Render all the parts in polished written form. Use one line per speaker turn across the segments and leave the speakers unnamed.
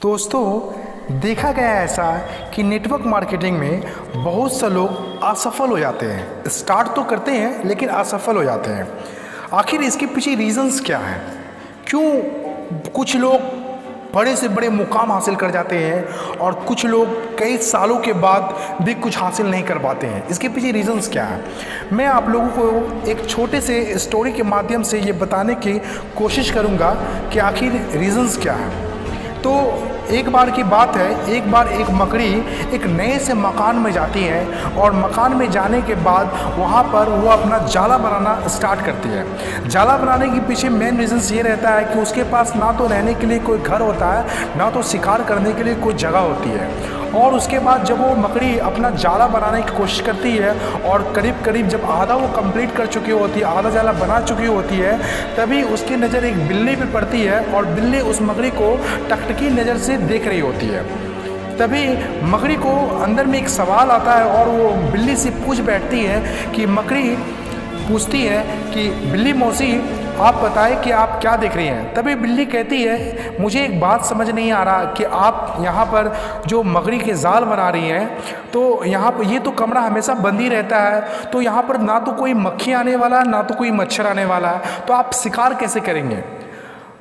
दोस्तों, देखा गया है ऐसा कि नेटवर्क मार्केटिंग में बहुत से लोग असफल हो जाते हैं। स्टार्ट तो करते हैं लेकिन असफल हो जाते हैं। आखिर इसके पीछे रीजंस क्या हैं? क्यों कुछ लोग बड़े से बड़े मुकाम हासिल कर जाते हैं और कुछ लोग कई सालों के बाद भी कुछ हासिल नहीं कर पाते हैं? इसके पीछे रीजंस क्या है? मैं आप लोगों को एक छोटे से स्टोरी के माध्यम से ये बताने की कोशिश करूँगा कि आखिर रीजंस क्या है। तो एक बार की बात है, एक बार एक मकड़ी एक नए से मकान में जाती है और मकान में जाने के बाद वहाँ पर वो अपना जाला बनाना स्टार्ट करती है। जाला बनाने के पीछे मेन रीज़न्स ये रहता है कि उसके पास ना तो रहने के लिए कोई घर होता है, ना तो शिकार करने के लिए कोई जगह होती है। और उसके बाद जब वो मकड़ी अपना जाला बनाने की कोशिश करती है और करीब करीब जब आधा वो कंप्लीट कर चुकी होती है, आधा जाला बना चुकी होती है, तभी उसकी नज़र एक बिल्ली पे पड़ती है और बिल्ली उस मकड़ी को टकटकी नज़र से देख रही होती है। तभी मकड़ी को अंदर में एक सवाल आता है और वो बिल्ली से पूछ बैठती है कि मकड़ी पूछती है कि बिल्ली मौसी, आप बताएं कि आप क्या देख रही हैं? तभी बिल्ली कहती है, मुझे एक बात समझ नहीं आ रहा कि आप यहाँ पर जो मकड़ी के जाल बना रही हैं, तो यहाँ पर ये तो कमरा हमेशा बंद ही रहता है, तो यहाँ पर ना तो कोई मक्खी आने वाला है, ना तो कोई मच्छर आने वाला है, तो आप शिकार कैसे करेंगे?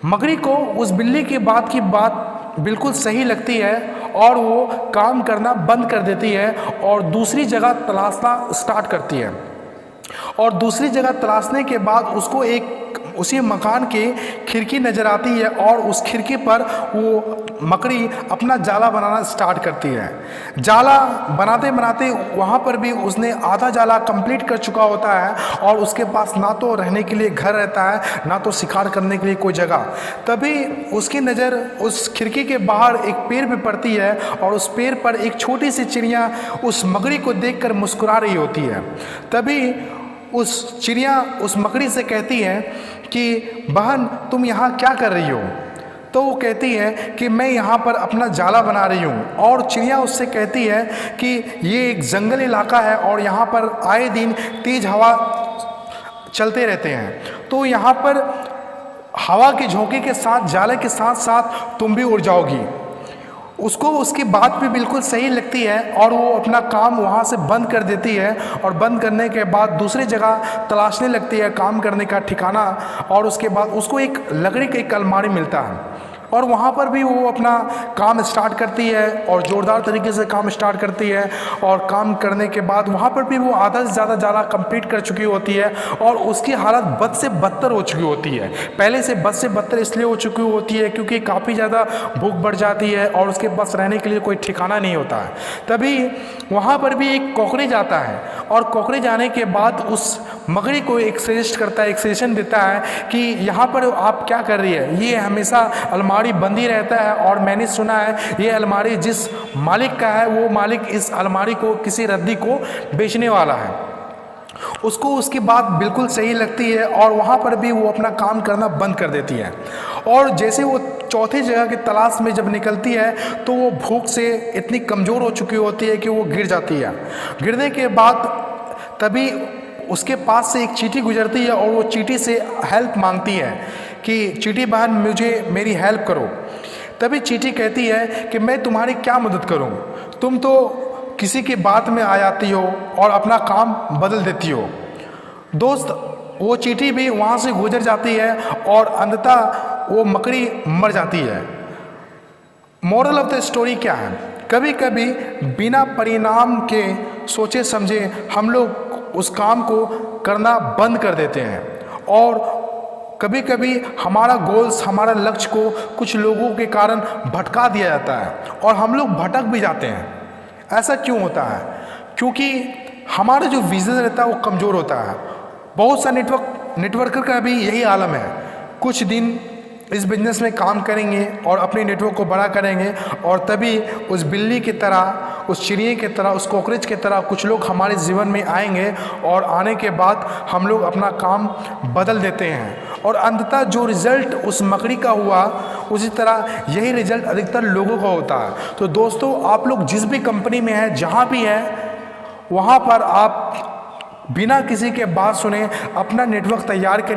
मकड़ी को उस बिल्ली की बात बिल्कुल सही लगती है और वो काम करना बंद कर देती है और दूसरी जगह तलाशना स्टार्ट करती है। और दूसरी जगह तलाशने के बाद उसको एक उसी मकान की खिड़की नज़र आती है और उस खिड़की पर वो मकड़ी अपना जाला बनाना स्टार्ट करती है। जाला बनाते बनाते वहाँ पर भी उसने आधा जाला कंप्लीट कर चुका होता है और उसके पास ना तो रहने के लिए घर रहता है, ना तो शिकार करने के लिए कोई जगह। तभी उसकी नज़र उस खिड़की के बाहर एक पेड़ पे पड़ती है और उस पेड़ पर एक छोटी सी चिड़िया उस मकड़ी को देखकर मुस्कुरा रही होती है। तभी उस चिड़िया उस मकड़ी से कहती है कि बहन, तुम यहाँ क्या कर रही हो? तो वो कहती है कि मैं यहाँ पर अपना जाला बना रही हूँ। और चिड़िया उससे कहती है कि ये एक जंगल इलाका है और यहाँ पर आए दिन तेज़ हवा चलते रहते हैं, तो यहाँ पर हवा के झोंके के साथ, जाले के साथ साथ तुम भी उड़ जाओगी। उसको उसकी बात भी बिल्कुल सही लगती है और वो अपना काम वहाँ से बंद कर देती है और बंद करने के बाद दूसरी जगह तलाशने लगती है काम करने का ठिकाना। और उसके बाद उसको एक लकड़ी का एक अलमारी मिलता है और वहाँ पर भी वो अपना काम स्टार्ट करती है और ज़ोरदार तरीके से काम स्टार्ट करती है। और काम करने के बाद वहाँ पर भी वो आधा से ज़्यादा जाला कंप्लीट कर चुकी होती है और उसकी हालत बद से बदतर हो चुकी होती है। पहले से बद से बदतर इसलिए हो चुकी होती है क्योंकि काफ़ी ज़्यादा भूख बढ़ जाती है और उसके पास रहने के लिए कोई ठिकाना नहीं होता है। तभी वहाँ पर भी एक कॉकरोच आता है और कॉकरोच आने के बाद उस मकड़ी को एक सजेस्ट करता है, एक सजेशन देता है कि यहाँ पर आप क्या कर रही है? ये हमेशा अलमारी बंद ही रहता है और मैंने सुना है ये अलमारी जिस मालिक का है, वो मालिक इस अलमारी को किसी रद्दी को बेचने वाला है। उसको उसकी बात बिल्कुल सही लगती है और वहाँ पर भी वो अपना काम करना बंद कर देती है। और जैसे वो चौथी जगह की तलाश में जब निकलती है तो वो भूख से इतनी कमज़ोर हो चुकी होती है कि वो गिर जाती है। गिरने के बाद तभी उसके पास से एक चींटी गुजरती है और वो चींटी से हेल्प मांगती है कि चींटी बहन, मुझे मेरी हेल्प करो। तभी चींटी कहती है कि मैं तुम्हारी क्या मदद करूं? तुम तो किसी की बात में आ जाती हो और अपना काम बदल देती हो। दोस्त, वो चींटी भी वहाँ से गुजर जाती है और अंततः वो मकड़ी मर जाती है। मोरल ऑफ द स्टोरी क्या है? कभी कभी बिना परिणाम के सोचे समझे हम लोग उस काम को करना बंद कर देते हैं और कभी कभी हमारा गोल्स, हमारा लक्ष्य को कुछ लोगों के कारण भटका दिया जाता है और हम लोग भटक भी जाते हैं। ऐसा क्यों होता है? क्योंकि हमारा जो विजन रहता है वो कमज़ोर होता है। बहुत सा नेटवर्कर का भी यही आलम है। कुछ दिन इस बिज़नेस में काम करेंगे और अपने नेटवर्क को बड़ा करेंगे और तभी उस बिल्ली की तरह, उस चिड़िया की तरह, उस कॉकरोच की तरह कुछ लोग हमारे जीवन में आएंगे और आने के बाद हम लोग अपना काम बदल देते हैं और अंततः जो रिज़ल्ट उस मकड़ी का हुआ, उसी तरह यही रिज़ल्ट अधिकतर लोगों का होता है। तो दोस्तों, आप लोग जिस भी कंपनी में हैं, जहाँ भी हैं, वहाँ पर आप बिना किसी के बात सुने अपना नेटवर्क तैयार करिए।